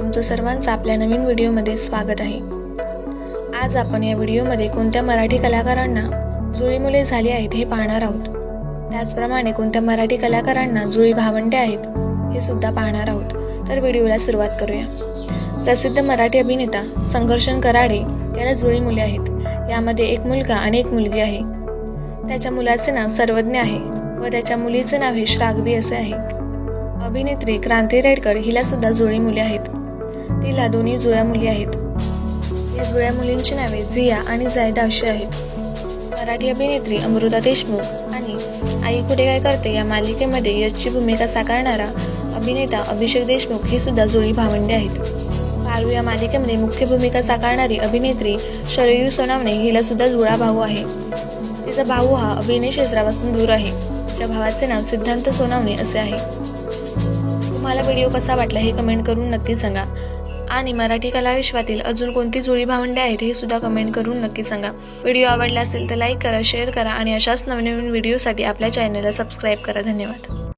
तुमचं सर्वांचं आपल्या नवीन व्हिडिओमध्ये स्वागत आहे। आज आपण या व्हिडिओमध्ये कोणत्या मराठी कलाकारांना जुळी मुले झाली आहेत हे पाहणार आहोत। त्याचप्रमाणे कोणत्या मराठी कलाकारांना जुळी भावंडे आहेत हे सुद्धा पाहणार आहोत। तर व्हिडिओला सुरुवात करूया। प्रसिद्ध मराठी अभिनेता संघर्षण कराडे याला जुळी मुले आहेत। यामध्ये एक मुलगा आणि एक मुलगी आहे। त्याच्या मुलाचे नाव सर्वज्ञ आहे व त्याच्या मुलीचे नाव हे श्रागवी असे आहे। अभिनेत्री क्रांती रेडकर हिला सुद्धा जुळी मुले आहेत। तिला दोन्ही जुळ्या मुली आहेत। या जुळ्या मुलींची नावे झिया आणि जायदा अशी आहेत। मराठी अभिनेत्री अमृता देशमुख आणि आई कुठे काय करते या मालिकेमध्ये यशची भूमिका साकारणारा अभिनेता अभिषेक देशमुख ही सुद्धा जुळी भावंडे आहेत। पारू या मालिकेमध्ये मुख्य भूमिका साकारणारी अभिनेत्री शरयू सोनावणे हिला सुद्धा जुळा भाऊ आहे। तिचा भाऊ हा अभिनय क्षेत्रापासून दूर आहे। तिच्या भावाचे नाव सिद्धांत सोनावणे असे आहे। तुम्हाला व्हिडिओ कसा वाटला हे कमेंट करून नक्की सांगा आणि मराठी कला विश्वातील अजून कोणती जुळी भावंडे आहेत हे सुद्धा कमेंट करून नक्की सांगा। व्हिडिओ आवडला असेल तर लाईक करा, शेअर करा आणि अशाच नवीन व्हिडिओसाठी आपल्या चॅनलला सबस्क्राईब करा। धन्यवाद।